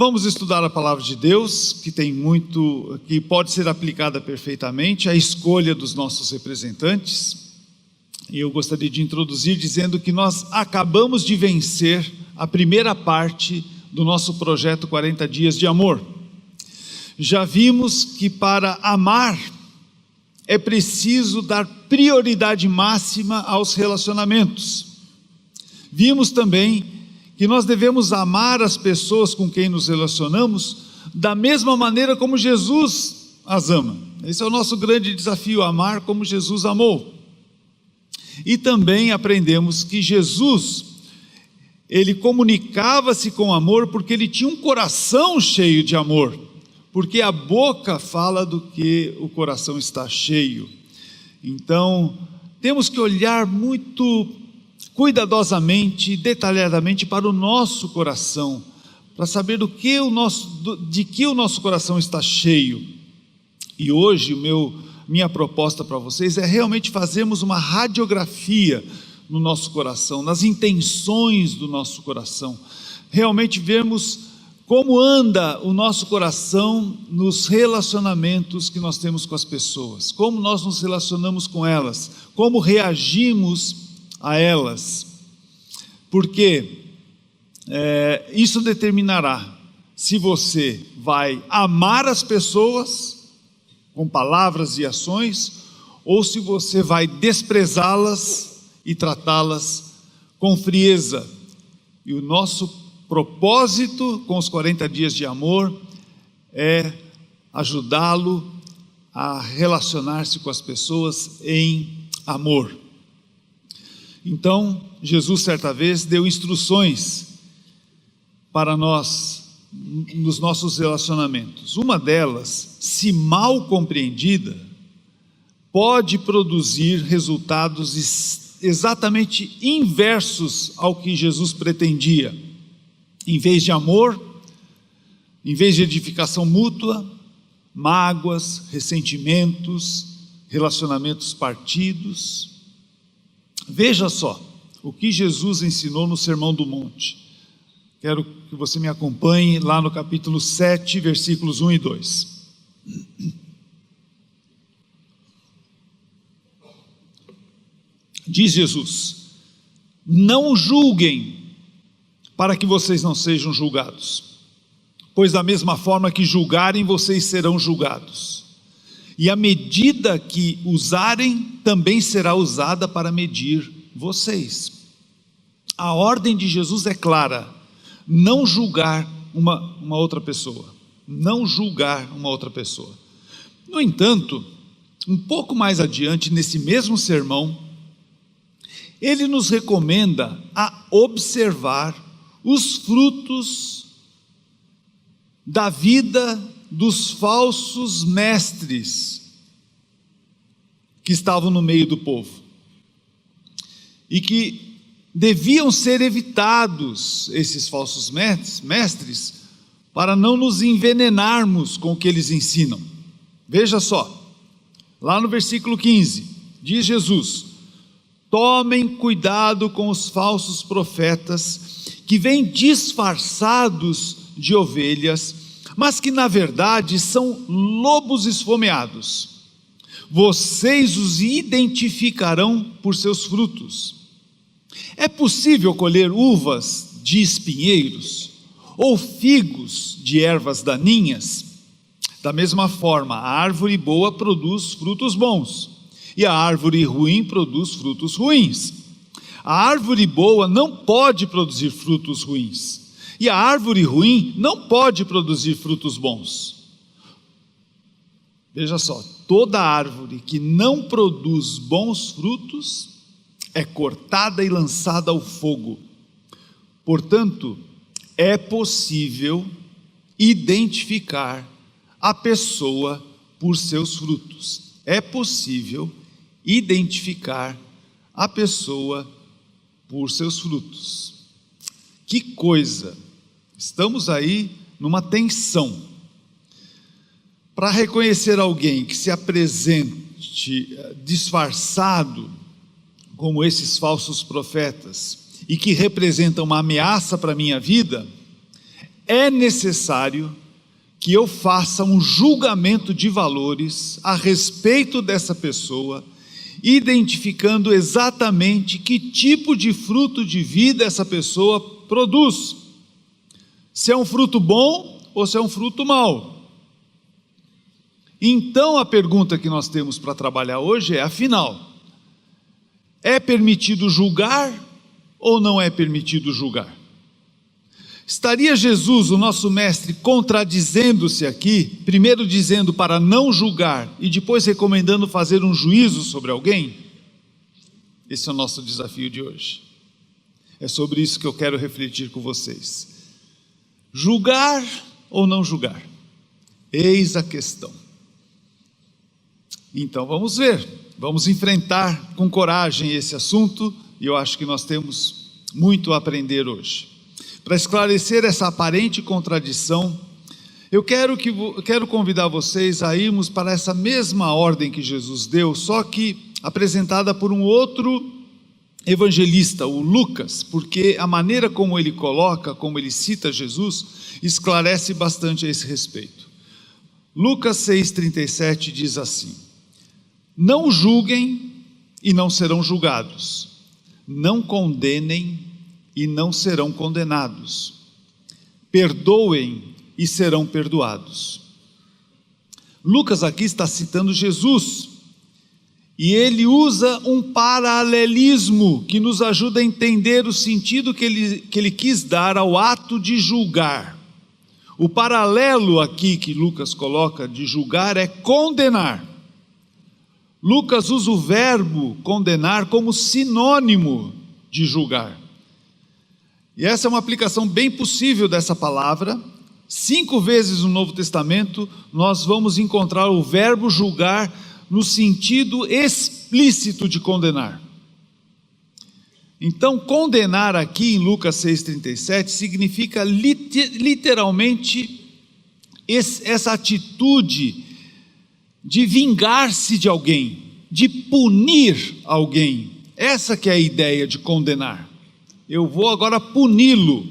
Vamos estudar a palavra de Deus, que tem muito, que pode ser aplicada perfeitamente, a escolha dos nossos representantes. E eu gostaria de introduzir dizendo que nós acabamos de vencer a primeira parte do nosso projeto 40 Dias de Amor. Já vimos que para amar é preciso dar prioridade máxima aos relacionamentos. Vimos também que nós devemos amar as pessoas com quem nos relacionamos da mesma maneira como Jesus as ama. Esse é o nosso grande desafio, amar como Jesus amou. E também aprendemos que Jesus, ele comunicava-se com amor porque ele tinha um coração cheio de amor, porque a boca fala do que o coração está cheio. Então, temos que olhar muito cuidadosamente, detalhadamente para o nosso coração, para saber de que o nosso coração está cheio. E hoje minha proposta para vocês é realmente fazermos uma radiografia no nosso coração, nas intenções do nosso coração, realmente vermos como anda o nosso coração nos relacionamentos que nós temos com as pessoas, como nós nos relacionamos com elas, como reagimos a elas, porque isso determinará se você vai amar as pessoas com palavras e ações, ou se você vai desprezá-las e tratá-las com frieza. E o nosso propósito com os 40 dias de amor é ajudá-lo a relacionar-se com as pessoas em amor. Então, Jesus certa vez deu instruções para nós nos nossos relacionamentos. Uma delas, se mal compreendida, pode produzir resultados exatamente inversos ao que Jesus pretendia. Em vez de amor, em vez de edificação mútua, mágoas, ressentimentos, relacionamentos partidos. Veja só o que Jesus ensinou no Sermão do Monte. Quero que você me acompanhe lá no capítulo 7, versículos 1 e 2. Diz Jesus: não julguem, para que vocês não sejam julgados, pois da mesma forma que julgarem, vocês serão julgados. E a medida que usarem também será usada para medir vocês. A ordem de Jesus é clara: não julgar uma outra pessoa. Não julgar uma outra pessoa. No entanto, um pouco mais adiante, nesse mesmo sermão, ele nos recomenda a observar os frutos da vida dos falsos mestres que estavam no meio do povo e que deviam ser evitados, esses falsos mestres, para não nos envenenarmos com o que eles ensinam. Veja só, lá no versículo 15, diz Jesus: tomem cuidado com os falsos profetas que vêm disfarçados de ovelhas, mas que na verdade são lobos esfomeados. Vocês os identificarão por seus frutos. É possível colher uvas de espinheiros ou figos de ervas daninhas? Da mesma forma, a árvore boa produz frutos bons, e a árvore ruim produz frutos ruins. A árvore boa não pode produzir frutos ruins, e a árvore ruim não pode produzir frutos bons. Veja só, toda árvore que não produz bons frutos é cortada e lançada ao fogo. Portanto, é possível identificar a pessoa por seus frutos. É possível identificar a pessoa por seus frutos. Que coisa! Estamos aí numa tensão. Para reconhecer alguém que se apresente disfarçado, como esses falsos profetas, e que representam uma ameaça para a minha vida, é necessário que eu faça um julgamento de valores a respeito dessa pessoa, identificando exatamente que tipo de fruto de vida essa pessoa produz. Se é um fruto bom ou se é um fruto mau. Então a pergunta que nós temos para trabalhar hoje é, afinal, é permitido julgar ou não é permitido julgar? Estaria Jesus, o nosso mestre, contradizendo-se aqui, primeiro dizendo para não julgar e depois recomendando fazer um juízo sobre alguém? Esse é o nosso desafio de hoje. É sobre isso que eu quero refletir com vocês. Julgar ou não julgar? Eis a questão. Então vamos ver, vamos enfrentar com coragem esse assunto, e eu acho que nós temos muito a aprender hoje. Para esclarecer essa aparente contradição, eu quero convidar vocês a irmos para essa mesma ordem que Jesus deu, só que apresentada por um outro evangelista, o Lucas, porque a maneira como ele coloca, como ele cita Jesus, esclarece bastante a esse respeito. Lucas 6,37 diz assim: não julguem e não serão julgados, não condenem e não serão condenados, perdoem e serão perdoados. Lucas aqui está citando Jesus, e ele usa um paralelismo que nos ajuda a entender o sentido que ele quis dar ao ato de julgar. O paralelo aqui que Lucas coloca de julgar é condenar. Lucas usa o verbo condenar como sinônimo de julgar. E essa é uma aplicação bem possível dessa palavra. 5 vezes no Novo Testamento nós vamos encontrar o verbo julgar no sentido explícito de condenar. Então, condenar aqui em Lucas 6,37 significa literalmente essa atitude de vingar-se de alguém, de punir alguém. Essa que é a ideia de condenar. Eu vou agora puni-lo,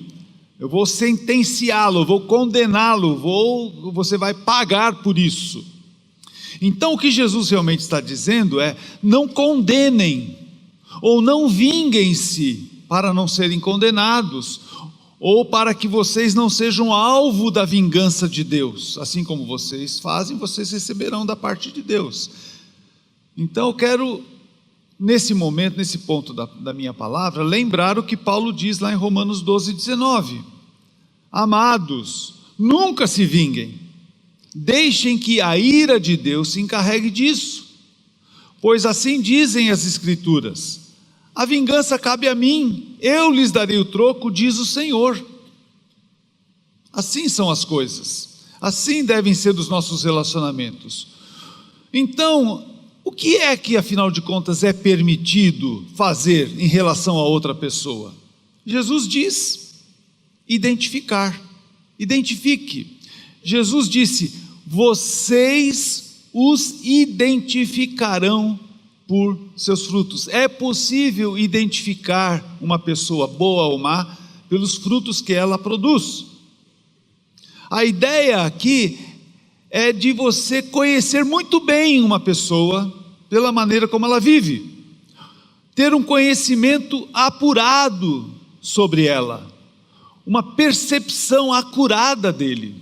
eu vou sentenciá-lo, eu vou condená-lo, você vai pagar por isso. Então o que Jesus realmente está dizendo é: não condenem, ou não vinguem-se para não serem condenados, ou para que vocês não sejam alvo da vingança de Deus. Assim como vocês fazem, vocês receberão da parte de Deus. Então eu quero, nesse momento, nesse ponto da minha palavra, lembrar o que Paulo diz lá em Romanos 12:19. Amados, nunca se vinguem, deixem que a ira de Deus se encarregue disso, pois assim dizem as Escrituras: a vingança cabe a mim, eu lhes darei o troco, diz o Senhor. Assim são as coisas, assim devem ser os nossos relacionamentos. Então, o que é que, afinal de contas, é permitido fazer em relação a outra pessoa? Jesus diz: identificar. Identifique. Jesus disse: vocês os identificarão por seus frutos. É possível identificar uma pessoa boa ou má pelos frutos que ela produz. A ideia aqui é de você conhecer muito bem uma pessoa pela maneira como ela vive, ter um conhecimento apurado sobre ela, uma percepção acurada dele.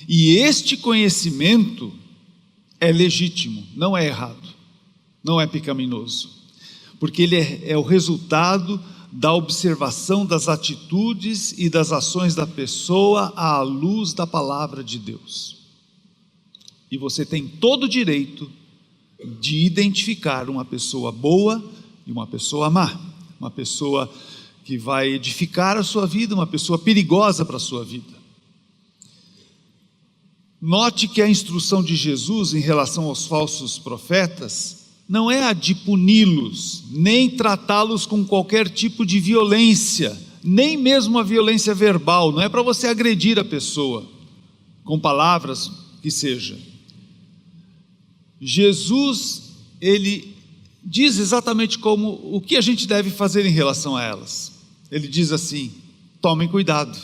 E este conhecimento é legítimo, não é errado, não é pecaminoso, porque ele é o resultado da observação das atitudes e das ações da pessoa à luz da palavra de Deus. E você tem todo o direito de identificar uma pessoa boa e uma pessoa má, uma pessoa que vai edificar a sua vida, uma pessoa perigosa para a sua vida. Note que a instrução de Jesus em relação aos falsos profetas não é a de puni-los, nem tratá-los com qualquer tipo de violência, nem mesmo a violência verbal. Não é para você agredir a pessoa com palavras que seja. Jesus, ele diz exatamente o que a gente deve fazer em relação a elas. Ele diz assim: tomem cuidado.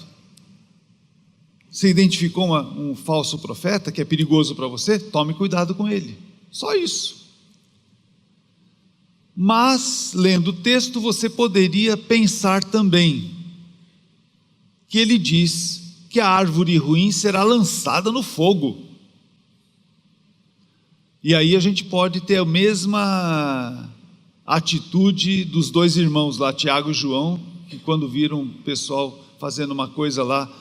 Você identificou um falso profeta que é perigoso para você? Tome cuidado com ele. Só isso. Mas, lendo o texto, você poderia pensar também que ele diz que a árvore ruim será lançada no fogo. E aí a gente pode ter a mesma atitude dos dois irmãos lá, Tiago e João, que quando viram o pessoal fazendo uma coisa lá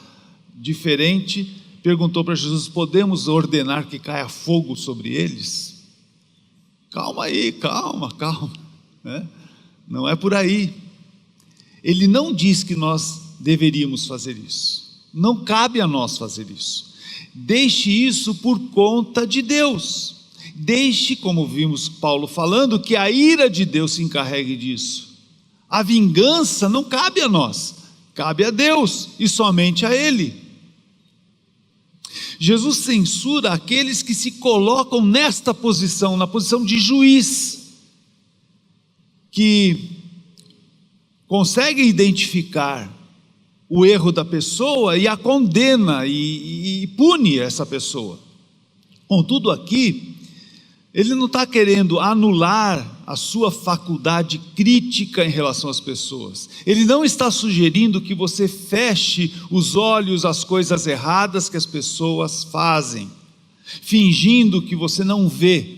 diferente, perguntou para Jesus: podemos ordenar que caia fogo sobre eles? Calma aí, calma, né? Não é por aí. Ele não diz que nós deveríamos fazer isso, não cabe a nós fazer isso. Deixe isso por conta de Deus. Deixe, como vimos Paulo falando, que a ira de Deus se encarregue disso. A vingança não cabe a nós, cabe a Deus e somente a Ele. Jesus censura aqueles que se colocam nesta posição, na posição de juiz, que conseguem identificar o erro da pessoa e a condena e pune essa pessoa. Contudo, aqui ele não está querendo anular a sua faculdade crítica em relação às pessoas. Ele não está sugerindo que você feche os olhos às coisas erradas que as pessoas fazem, fingindo que você não vê.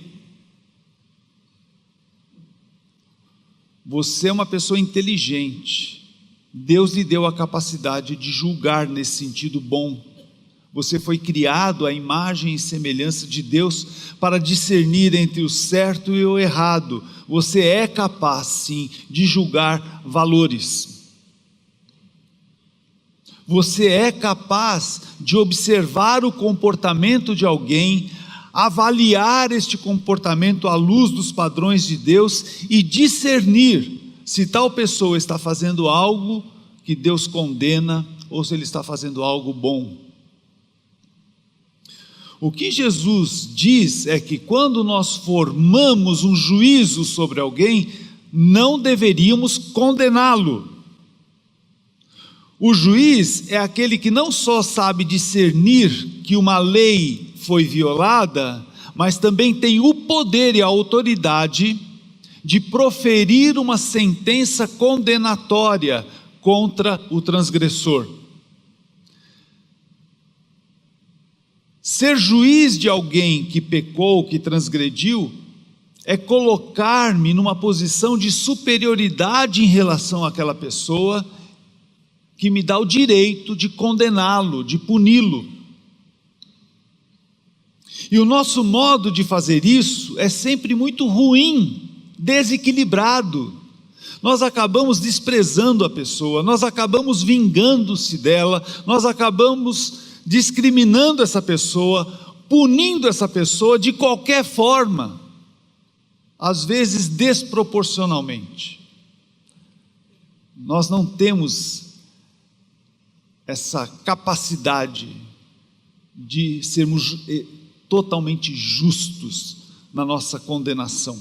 Você é uma pessoa inteligente. Deus lhe deu a capacidade de julgar nesse sentido bom. Você foi criado à imagem e semelhança de Deus para discernir entre o certo e o errado. Você é capaz, sim, de julgar valores. Você é capaz de observar o comportamento de alguém, avaliar este comportamento à luz dos padrões de Deus e discernir se tal pessoa está fazendo algo que Deus condena ou se ele está fazendo algo bom. O que Jesus diz é que quando nós formamos um juízo sobre alguém, não deveríamos condená-lo. O juiz é aquele que não só sabe discernir que uma lei foi violada, mas também tem o poder e a autoridade de proferir uma sentença condenatória contra o transgressor. Ser juiz de alguém que pecou, que transgrediu, é colocar-me numa posição de superioridade em relação àquela pessoa, que me dá o direito de condená-lo, de puni-lo. E o nosso modo de fazer isso é sempre muito ruim, desequilibrado. Nós acabamos desprezando a pessoa, nós acabamos vingando-se dela, nós acabamos discriminando essa pessoa, punindo essa pessoa de qualquer forma, às vezes desproporcionalmente. Nós não temos essa capacidade de sermos totalmente justos na nossa condenação.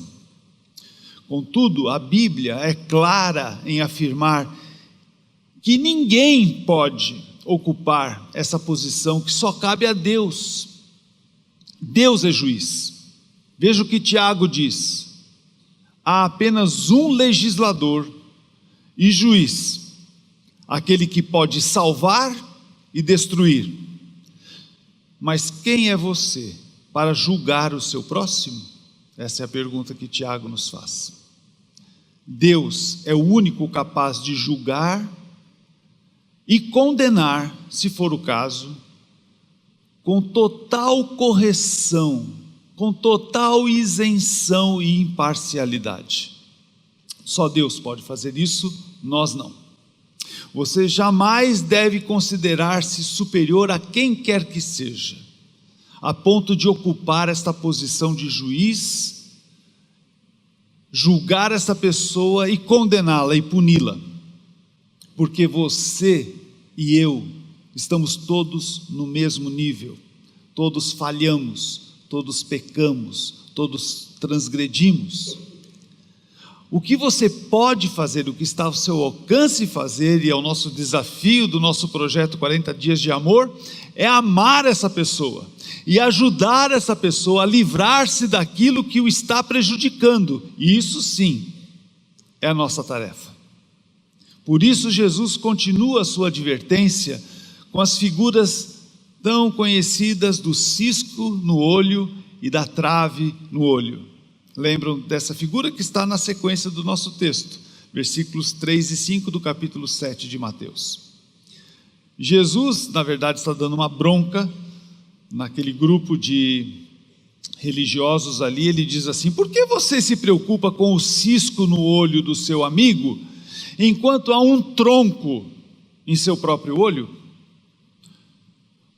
Contudo, a Bíblia é clara em afirmar que ninguém pode ocupar essa posição que só cabe a Deus. Deus é juiz. Veja o que Tiago diz: há apenas um legislador e juiz, aquele que pode salvar e destruir. Mas quem é você para julgar o seu próximo? Essa é a pergunta que Tiago nos faz. Deus é o único capaz de julgar e condenar, se for o caso, com total correção, com total isenção e imparcialidade. Só Deus pode fazer isso, nós não. Você jamais deve considerar-se superior a quem quer que seja, a ponto de ocupar esta posição de juiz, julgar essa pessoa e condená-la e puni-la. Porque você e eu estamos todos no mesmo nível, todos falhamos, todos pecamos, todos transgredimos. O que você pode fazer, o que está ao seu alcance fazer, e é o nosso desafio do nosso projeto 40 Dias de Amor, é amar essa pessoa e ajudar essa pessoa a livrar-se daquilo que o está prejudicando. E isso sim é a nossa tarefa. Por isso Jesus continua a sua advertência com as figuras tão conhecidas do cisco no olho e da trave no olho. Lembram dessa figura que está na sequência do nosso texto, versículos 3 e 5 do capítulo 7 de Mateus. Jesus, na verdade, está dando uma bronca naquele grupo de religiosos ali. Ele diz assim: por que você se preocupa com o cisco no olho do seu amigo, enquanto há um tronco em seu próprio olho?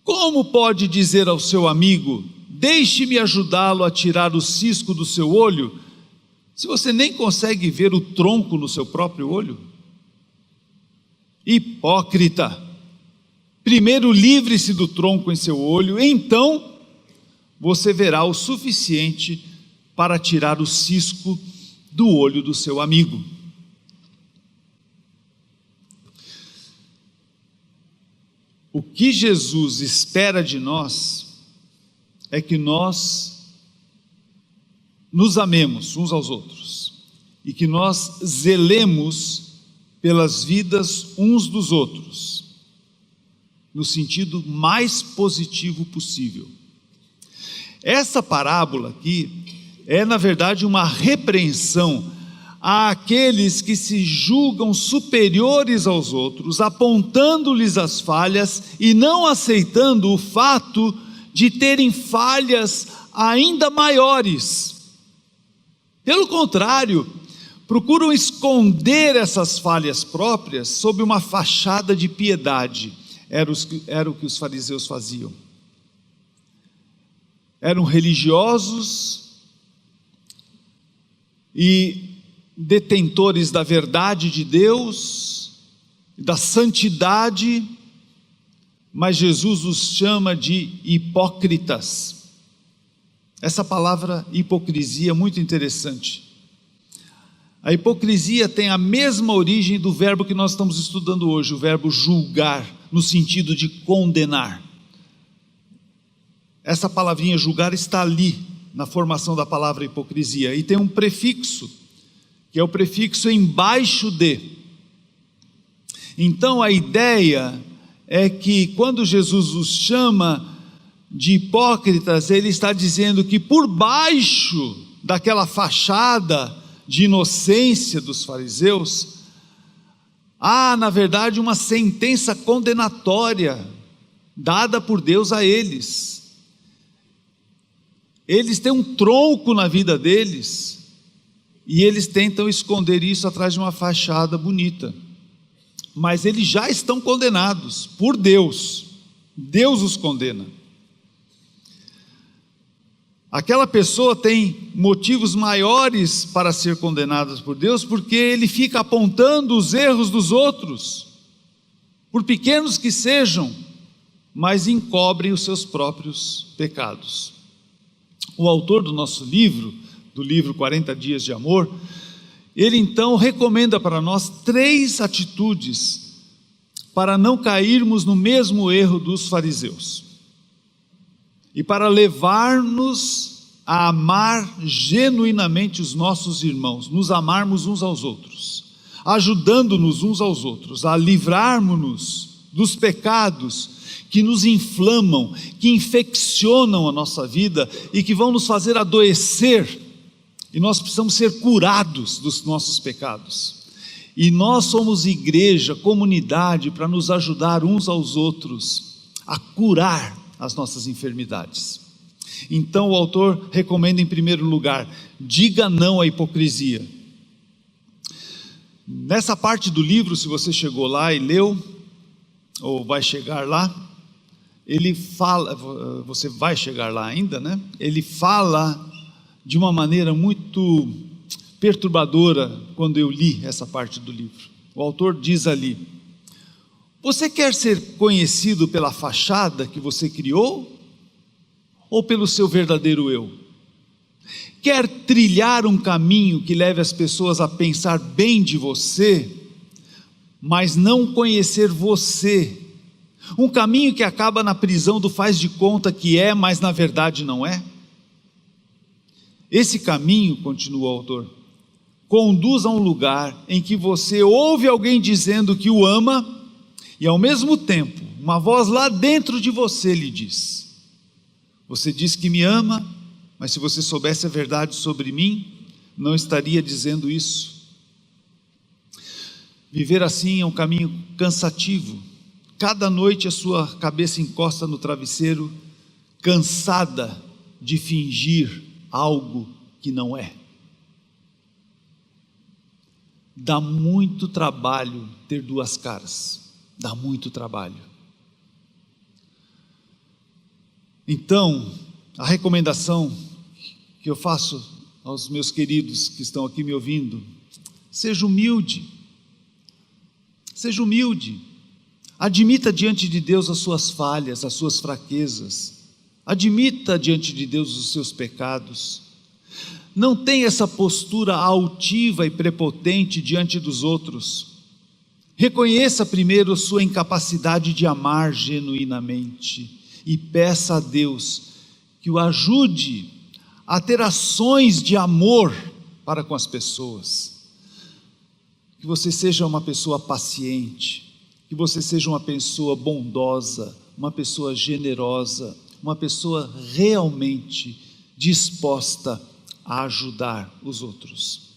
Como pode dizer ao seu amigo: deixe-me ajudá-lo a tirar o cisco do seu olho, se você nem consegue ver o tronco no seu próprio olho? Hipócrita! Primeiro livre-se do tronco em seu olho, então você verá o suficiente para tirar o cisco do olho do seu amigo. O que Jesus espera de nós é que nós nos amemos uns aos outros e que nós zelemos pelas vidas uns dos outros, no sentido mais positivo possível. Essa parábola aqui é, na verdade, uma repreensão àqueles que se julgam superiores aos outros, apontando-lhes as falhas e não aceitando o fato de terem falhas ainda maiores. Pelo contrário, procuram esconder essas falhas próprias sob uma fachada de piedade. Era o que os fariseus faziam. Eram religiosos e detentores da verdade de Deus, da santidade, mas Jesus os chama de hipócritas. Essa palavra hipocrisia é muito interessante. A hipocrisia tem a mesma origem do verbo que nós estamos estudando hoje, o verbo julgar, no sentido de condenar. Essa palavrinha julgar está ali, na formação da palavra hipocrisia, e tem um prefixo, que é o prefixo embaixo de. Então a ideia é que quando Jesus os chama de hipócritas, ele está dizendo que por baixo daquela fachada de inocência dos fariseus, há na verdade uma sentença condenatória dada por Deus a eles. Eles têm um tronco na vida deles e eles tentam esconder isso atrás de uma fachada bonita, mas eles já estão condenados por Deus. Deus os condena. Aquela pessoa tem motivos maiores para ser condenada por Deus, porque ele fica apontando os erros dos outros, por pequenos que sejam, mas encobrem os seus próprios pecados. O autor do nosso livro, do livro 40 Dias de Amor, ele então recomenda para nós 3 atitudes para não cairmos no mesmo erro dos fariseus e para levar-nos a amar genuinamente os nossos irmãos, nos amarmos uns aos outros, ajudando-nos uns aos outros, a livrarmos-nos dos pecados que nos inflamam, que infeccionam a nossa vida e que vão nos fazer adoecer, e nós precisamos ser curados dos nossos pecados. E nós somos igreja, comunidade, para nos ajudar uns aos outros a curar as nossas enfermidades. Então o autor recomenda em primeiro lugar: diga não à hipocrisia. Nessa parte do livro, se você chegou lá e leu, ou vai chegar lá, ele fala, você vai chegar lá ainda, né? Ele fala de uma maneira muito perturbadora quando eu li essa parte do livro. O autor diz ali: você quer ser conhecido pela fachada que você criou ou pelo seu verdadeiro eu? quer trilhar um caminho que leve as pessoas a pensar bem de você, mas não conhecer você, um caminho que acaba na prisão do faz de conta que é, mas na verdade não é? Esse caminho, continua o autor, conduz a um lugar em que você ouve alguém dizendo que o ama, e ao mesmo tempo, uma voz lá dentro de você lhe diz: você diz que me ama, mas se você soubesse a verdade sobre mim, não estaria dizendo isso. Viver assim é um caminho cansativo. Cada noite a sua cabeça encosta no travesseiro, cansada de fingir algo que não é. Dá muito trabalho ter duas caras, dá muito trabalho. Então, a recomendação que eu faço aos meus queridos que estão aqui me ouvindo: seja humilde, admita diante de Deus as suas falhas, as suas fraquezas, admita diante de Deus os seus pecados. Não tenha essa postura altiva e prepotente diante dos outros. Reconheça primeiro sua incapacidade de amar genuinamente e peça a Deus que o ajude a ter ações de amor para com as pessoas. Que você seja uma pessoa paciente, que você seja uma pessoa bondosa, uma pessoa generosa, uma pessoa realmente disposta a ajudar os outros.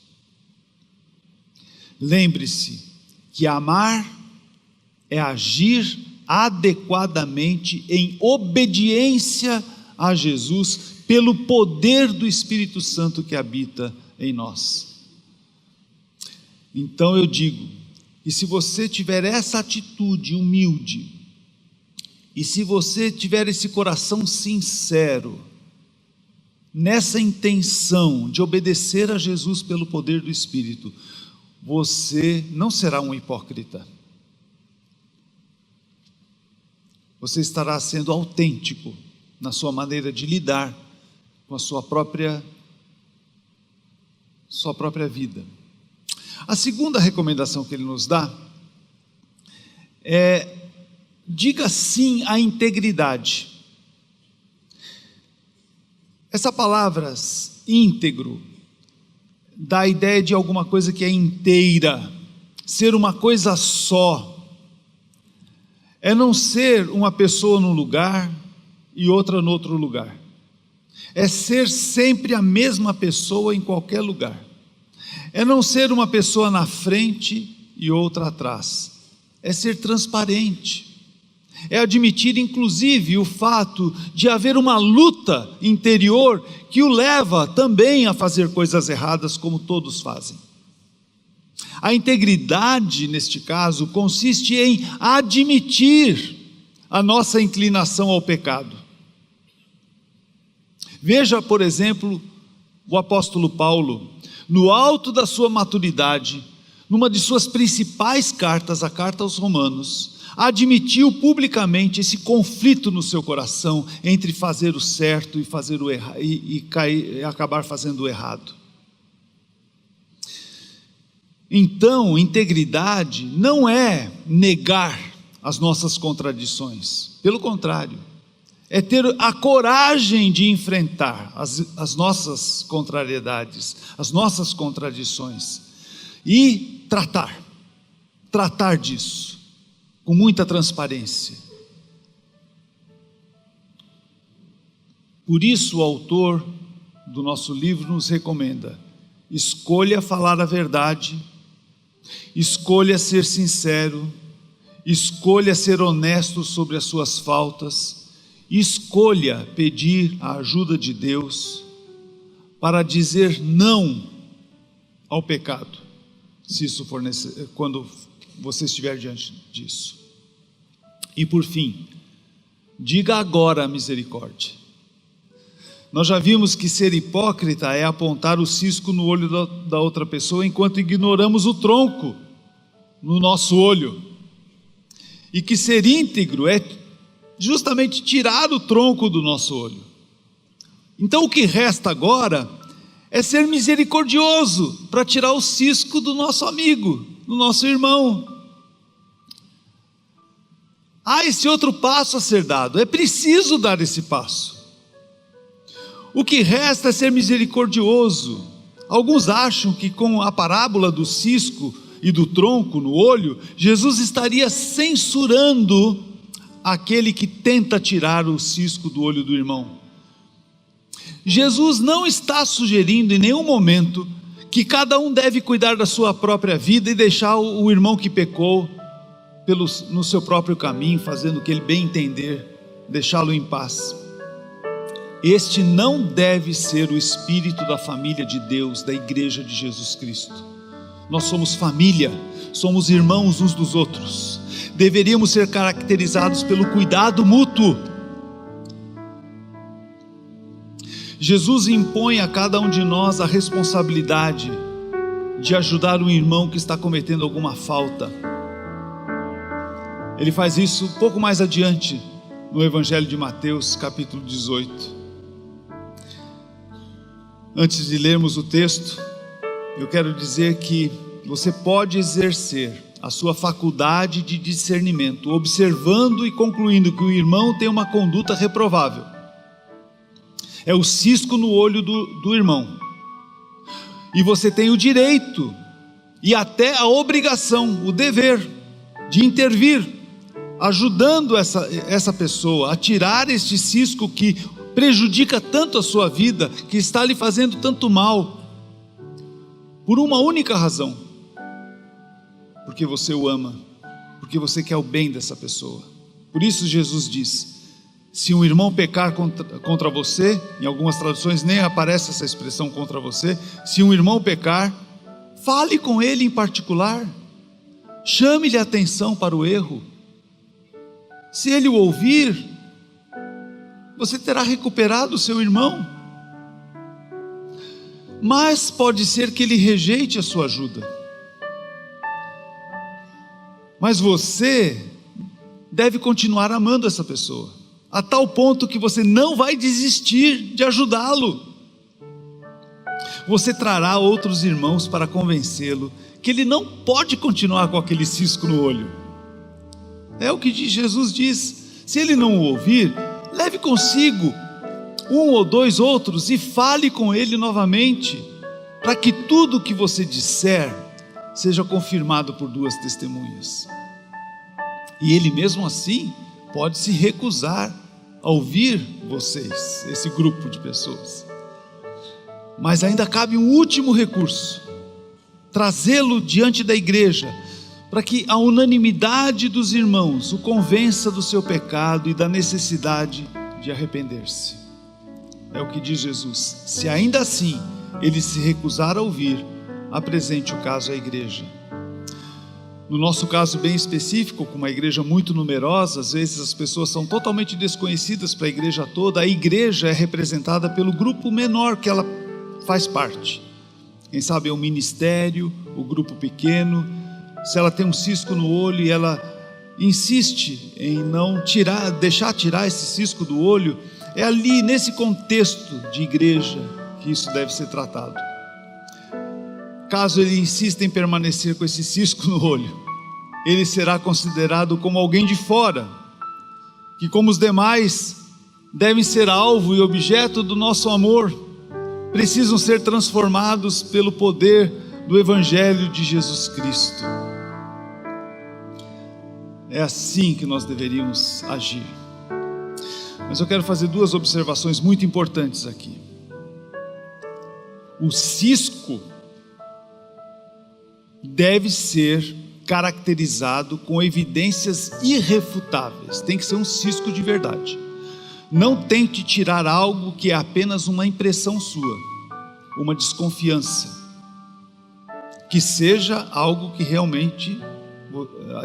Lembre-se que amar é agir adequadamente em obediência a Jesus pelo poder do Espírito Santo que habita em nós. Então eu digo que se você tiver essa atitude humilde, e se você tiver esse coração sincero, nessa intenção de obedecer a Jesus pelo poder do Espírito, você não será um hipócrita. Você estará sendo autêntico na sua maneira de lidar com a sua própria vida. A segunda recomendação que ele nos dá é: diga sim à integridade. Essa palavra íntegro dá a ideia de alguma coisa que é inteira, ser uma coisa só. É não ser uma pessoa num lugar e outra no outro lugar. É ser sempre a mesma pessoa em qualquer lugar. É não ser uma pessoa na frente e outra atrás. É ser transparente. É admitir inclusive o fato de haver uma luta interior que o leva também a fazer coisas erradas, como todos fazem. A integridade, neste caso, consiste em admitir a nossa inclinação ao pecado. Veja, por exemplo, o apóstolo Paulo, no alto da sua maturidade, numa de suas principais cartas, a carta aos Romanos, admitiu publicamente esse conflito no seu coração entre fazer o certo e fazer o errado, e acabar fazendo o errado. Então, integridade não é negar as nossas contradições, pelo contrário, é ter a coragem de enfrentar as nossas contrariedades, as nossas contradições, e tratar disso com muita transparência. Por isso o autor do nosso livro nos recomenda: escolha falar a verdade, escolha ser sincero, escolha ser honesto sobre as suas faltas, escolha pedir a ajuda de Deus para dizer não ao pecado, se isso for necessário, quando você estiver diante disso. E por fim, diga agora a misericórdia. Nós já vimos que ser hipócrita é apontar o cisco no olho da outra pessoa, enquanto ignoramos o tronco no nosso olho. E que ser íntegro é justamente tirar o tronco do nosso olho. Então o que resta agora é ser misericordioso para tirar o cisco do nosso amigo, do nosso irmão. Há esse outro passo a ser dado, é preciso dar esse passo. O que resta é ser misericordioso. Alguns acham que com a parábola do cisco e do tronco no olho, Jesus estaria censurando aquele que tenta tirar o cisco do olho do irmão. Jesus não está sugerindo em nenhum momento que cada um deve cuidar da sua própria vida e deixar o irmão que pecou no seu próprio caminho, fazendo o que ele bem entender, deixá-lo em paz. Este não deve ser o espírito da família de Deus, da igreja de Jesus Cristo. Nós somos família, somos irmãos uns dos outros, deveríamos ser caracterizados pelo cuidado mútuo. Jesus impõe a cada um de nós a responsabilidade de ajudar um irmão que está cometendo alguma falta. Ele faz isso um pouco mais adiante, no Evangelho de Mateus, capítulo 18. Antes de lermos o texto, eu quero dizer que você pode exercer a sua faculdade de discernimento, observando e concluindo que o irmão tem uma conduta reprovável. É o cisco no olho do irmão. E você tem o direito e até a obrigação, o dever de intervir, ajudando essa pessoa a tirar este cisco que prejudica tanto a sua vida, que está lhe fazendo tanto mal, por uma única razão: porque você o ama, porque você quer o bem dessa pessoa. Por isso Jesus diz: se um irmão pecar contra você, em algumas traduções nem aparece essa expressão contra você, se um irmão pecar, fale com ele em particular, chame-lhe a atenção para o erro. Se ele o ouvir, você terá recuperado o seu irmão. Mas pode ser que ele rejeite a sua ajuda. Mas você deve continuar amando essa pessoa, a tal ponto que você não vai desistir de ajudá-lo. Você trará outros irmãos para convencê-lo que ele não pode continuar com aquele cisco no olho. É o que Jesus diz: se ele não o ouvir, leve consigo um ou dois outros e fale com ele novamente, para que tudo o que você disser seja confirmado por duas testemunhas. E ele mesmo assim pode se recusar a ouvir vocês, esse grupo de pessoas. Mas ainda cabe um último recurso: trazê-lo diante da igreja, para que a unanimidade dos irmãos o convença do seu pecado e da necessidade de arrepender-se. É o que diz Jesus: se ainda assim ele se recusar a ouvir, apresente o caso à igreja. No nosso caso bem específico, com uma igreja muito numerosa, às vezes as pessoas são totalmente desconhecidas para a igreja toda. A igreja é representada pelo grupo menor que ela faz parte. Quem sabe é o ministério, o grupo pequeno. Se ela tem um cisco no olho e ela insiste em não deixar tirar esse cisco do olho, é ali, nesse contexto de igreja, que isso deve ser tratado. Caso ele insista em permanecer com esse cisco no olho, ele será considerado como alguém de fora, que, como os demais, devem ser alvo e objeto do nosso amor, precisam ser transformados pelo poder do Evangelho de Jesus Cristo. É assim que nós deveríamos agir. Mas eu quero fazer duas observações muito importantes aqui. O cisco deve ser caracterizado com evidências irrefutáveis. Tem que ser um cisco de verdade. Não tente tirar algo que é apenas uma impressão sua, uma desconfiança, que seja algo que realmente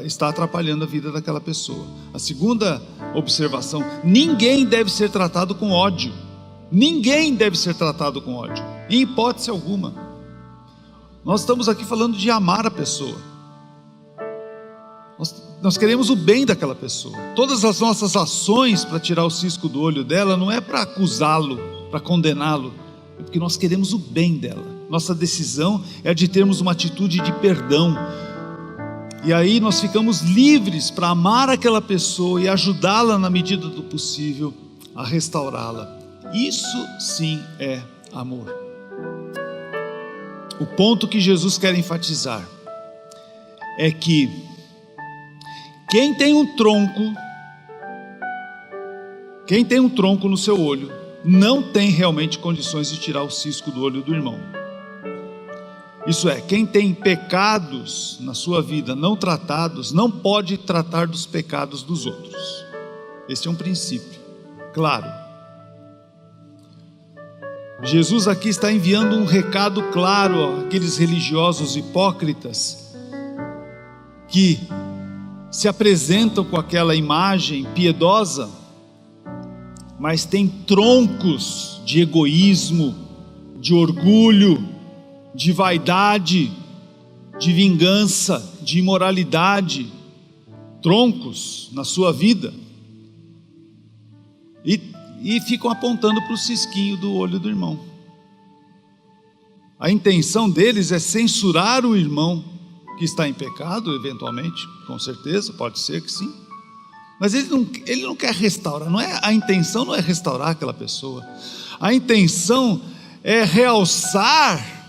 está atrapalhando a vida daquela pessoa. A segunda observação: ninguém deve ser tratado com ódio. Ninguém deve ser tratado com ódio, em hipótese alguma. Nós estamos aqui falando de amar a pessoa. Nós queremos o bem daquela pessoa. Todas as nossas ações para tirar o cisco do olho dela não é para acusá-lo, para condená-lo, é porque nós queremos o bem dela. Nossa decisão é a de termos uma atitude de perdão. E aí nós ficamos livres para amar aquela pessoa e ajudá-la na medida do possível a restaurá-la. Isso sim é amor. O ponto que Jesus quer enfatizar é que quem tem um tronco no seu olho, não tem realmente condições de tirar o cisco do olho do irmão. Isso é, quem tem pecados na sua vida não tratados, não pode tratar dos pecados dos outros. Esse é um princípio, claro. Jesus aqui está enviando um recado claro àqueles religiosos hipócritas que se apresentam com aquela imagem piedosa, mas tem troncos de egoísmo, de orgulho, de vaidade, de vingança, de imoralidade, troncos na sua vida, e ficam apontando para o cisquinho do olho do irmão. A intenção deles é censurar o irmão que está em pecado, eventualmente, com certeza, pode ser que sim, mas ele não quer restaurar, a intenção não é restaurar aquela pessoa, a intenção é realçar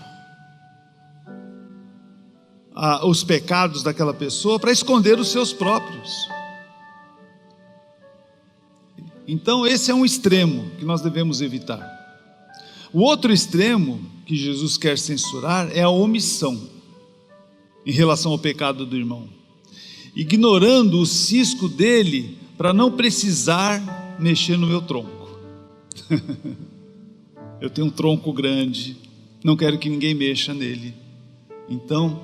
os pecados daquela pessoa para esconder os seus próprios. Então esse é um extremo que nós devemos evitar. O outro extremo que Jesus quer censurar é a omissão em relação ao pecado do irmão, ignorando o cisco dele para não precisar mexer no meu tronco. Eu tenho um tronco grande, não quero que ninguém mexa nele, então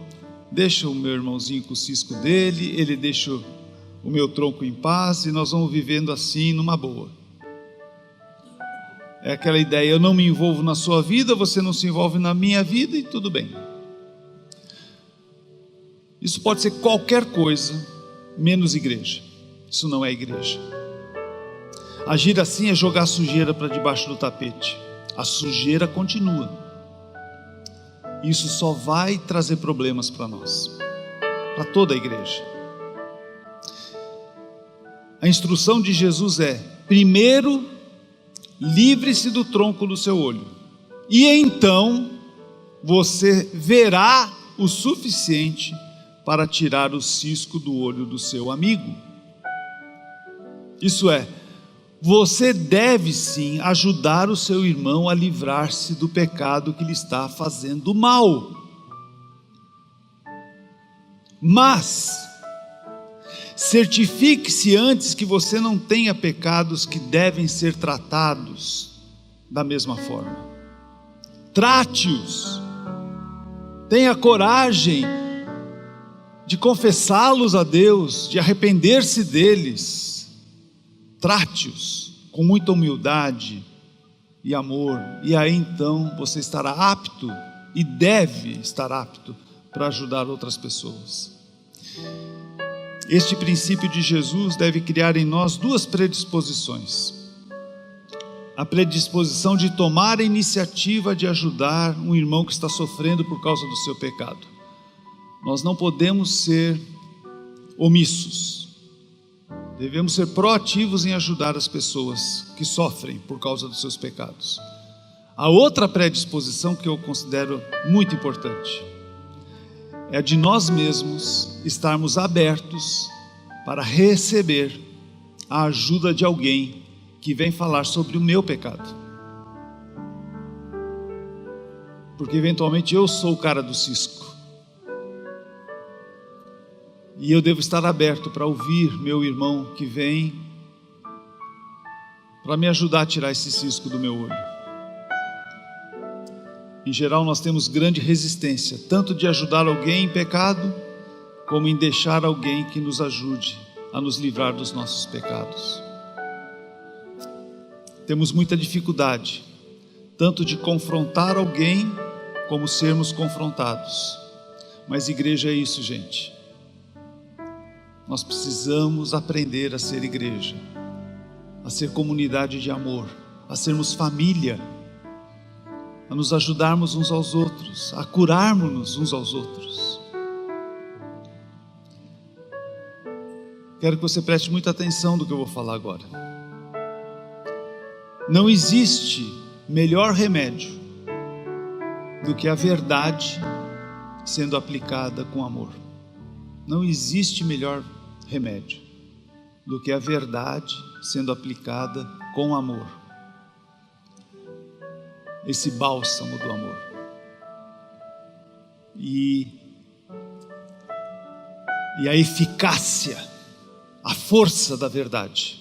deixa o meu irmãozinho com o cisco dele, ele deixa o meu tronco em paz e nós vamos vivendo assim numa boa. É aquela ideia, eu não me envolvo na sua vida, você não se envolve na minha vida e tudo bem. Isso pode ser qualquer coisa, menos igreja. Isso não é igreja. Agir assim é jogar sujeira para debaixo do tapete. A sujeira continua. Isso só vai trazer problemas para nós, para toda a igreja. A instrução de Jesus é: primeiro, livre-se do tronco do seu olho, e então você verá o suficiente para tirar o cisco do olho do seu amigo. Isso é, você deve sim ajudar o seu irmão a livrar-se do pecado que lhe está fazendo mal. Mas certifique-se antes que você não tenha pecados que devem ser tratados da mesma forma. Trate-os. Tenha coragem de confessá-los a Deus, de arrepender-se deles. Trate-os com muita humildade e amor, e aí então você estará apto e deve estar apto para ajudar outras pessoas. Este princípio de Jesus deve criar em nós duas predisposições: a predisposição de tomar a iniciativa de ajudar um irmão que está sofrendo por causa do seu pecado. Nós não podemos ser omissos. Devemos ser proativos em ajudar as pessoas que sofrem por causa dos seus pecados. A outra predisposição que eu considero muito importante é a de nós mesmos estarmos abertos para receber a ajuda de alguém que vem falar sobre o meu pecado. Porque eventualmente eu sou o cara do cisco. E eu devo estar aberto para ouvir meu irmão que vem para me ajudar a tirar esse cisco do meu olho. Em geral nós temos grande resistência, tanto de ajudar alguém em pecado, como em deixar alguém que nos ajude a nos livrar dos nossos pecados. Temos muita dificuldade, tanto de confrontar alguém, como sermos confrontados. Mas igreja é isso, gente. Nós precisamos aprender a ser igreja, a ser comunidade de amor, a sermos família. a nos ajudarmos uns aos outros, a curarmos uns aos outros. Quero que você preste muita atenção no que eu vou falar agora. Não existe melhor remédio do que a verdade sendo aplicada com amor. Não existe melhor remédio do que a verdade sendo aplicada com amor. Esse bálsamo do amor. E a eficácia, a força da verdade.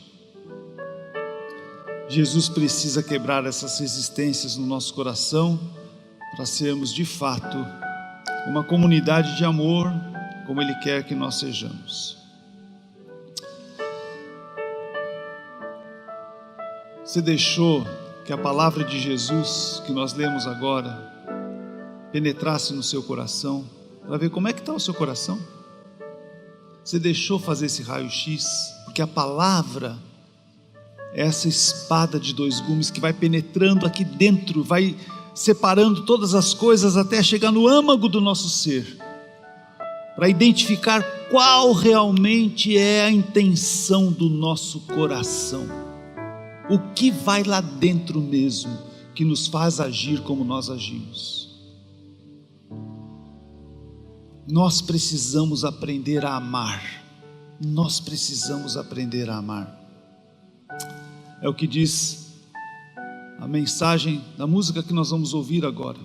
Jesus precisa quebrar essas resistências no nosso coração para sermos de fato uma comunidade de amor, como Ele quer que nós sejamos. Você deixou que a palavra de Jesus, que nós lemos agora, penetrasse no seu coração, para ver como é que está o seu coração? Você deixou fazer esse raio-x? Porque a palavra é essa espada de dois gumes que vai penetrando aqui dentro, vai separando todas as coisas até chegar no âmago do nosso ser, para identificar qual realmente é a intenção do nosso coração. O que vai lá dentro mesmo, que nos faz agir como nós agimos. Nós precisamos aprender a amar. Nós precisamos aprender a amar. É o que diz a mensagem da música que nós vamos ouvir agora.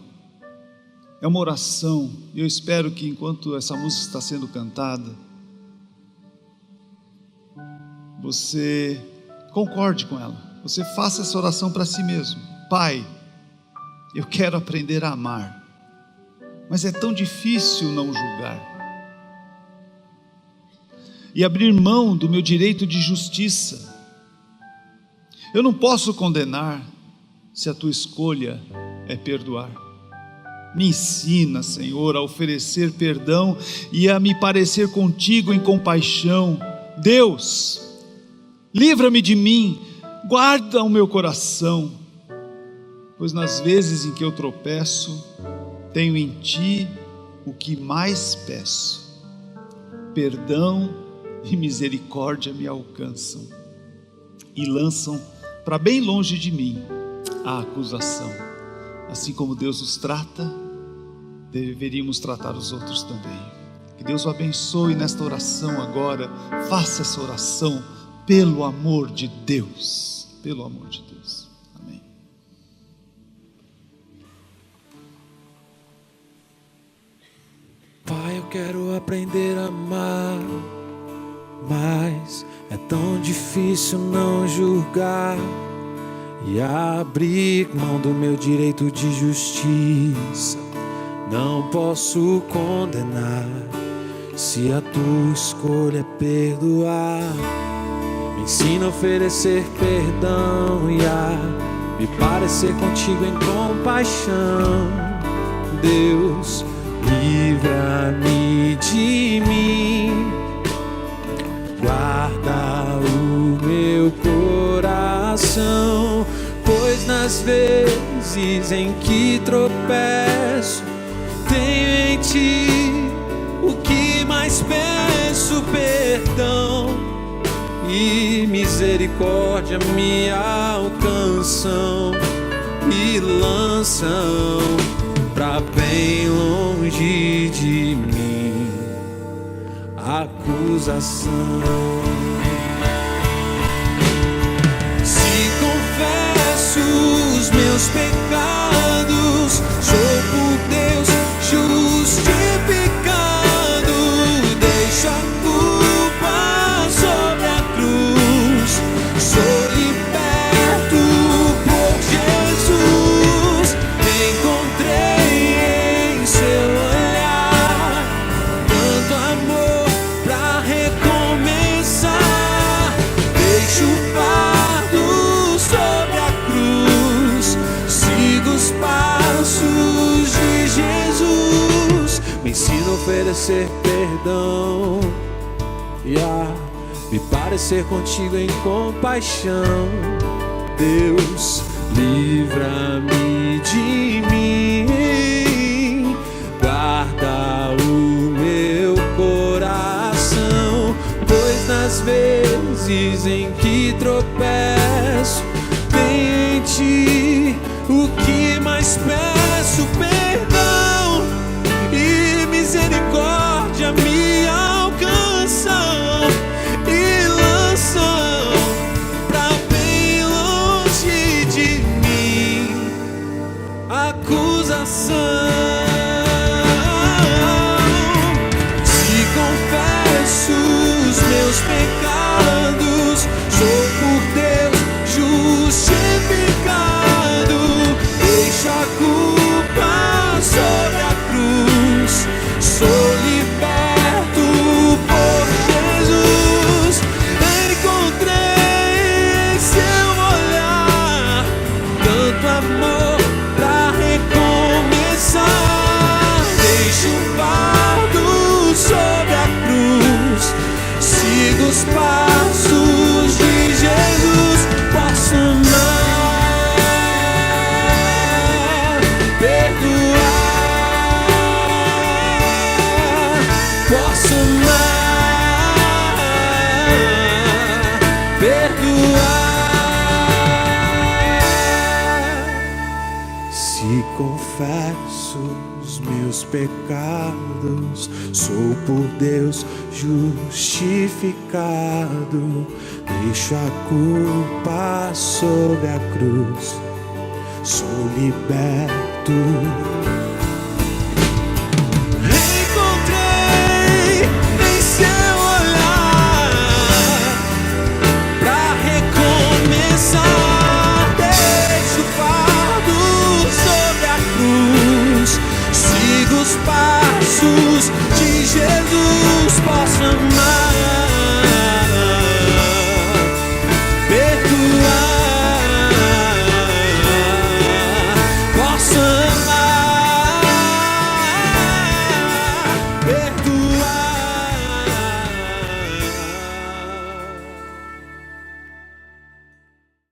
É uma oração, e eu espero que enquanto essa música está sendo cantada, você concorde com ela. Você faça essa oração para si mesmo. Pai, eu quero aprender a amar, mas é tão difícil não julgar e abrir mão do meu direito de justiça. Eu não posso condenar se a tua escolha é perdoar. Me ensina, Senhor, a oferecer perdão e a me parecer contigo em compaixão. Deus, livra-me de mim, guarda o meu coração, pois nas vezes em que eu tropeço, tenho em ti o que mais peço. Perdão e misericórdia me alcançam e lançam para bem longe de mim a acusação. Assim como Deus os trata, deveríamos tratar os outros também. Que Deus o abençoe nesta oração agora. Faça essa oração pelo amor de Deus. Pelo amor de Deus. Amém. Pai, eu quero aprender a amar, mas é tão difícil não julgar e abrir mão do meu direito de justiça. Não posso condenar se a tua escolha é perdoar. Me ensina a oferecer perdão e a me parecer contigo em compaixão. Deus, livra-me de mim, guarda o meu coração, pois nas vezes em que tropeço, tenho em ti o que mais peço. Perdão e misericórdia me alcançam e lançam pra bem longe de mim a acusação. Se confesso os meus pecados, sou por Deus justificado. Deixo a culpa sobre a cruz, sou liberto por Jesus. Me encontrei em seu olhar, tanto amor pra recomeçar. Deixo o fardo sobre a cruz, sigo os passos de Jesus. Me ensina a oferecer perdão e a me parecer contigo em compaixão. Deus, livra-me de mim, guarda o meu coração, pois nas vezes em que tropeço, tem em ti o que mais peço, perdão e misericórdia me alcançam e lançam pra bem longe de mim acusação. Se confesso os meus pecados, sou por Deus justificado, deixo a culpa sobre a cruz, sou liberto por Jesus. Encontrei em seu olhar tanto amor pra recomeçar. Deixo o fardo sobre a cruz, sigo os passos de Jesus. Posso amar, perdoar, posso amar, perdoar. Se confesso os meus pecados, sou por Deus justificado, deixo a culpa sobre a cruz, sou liberto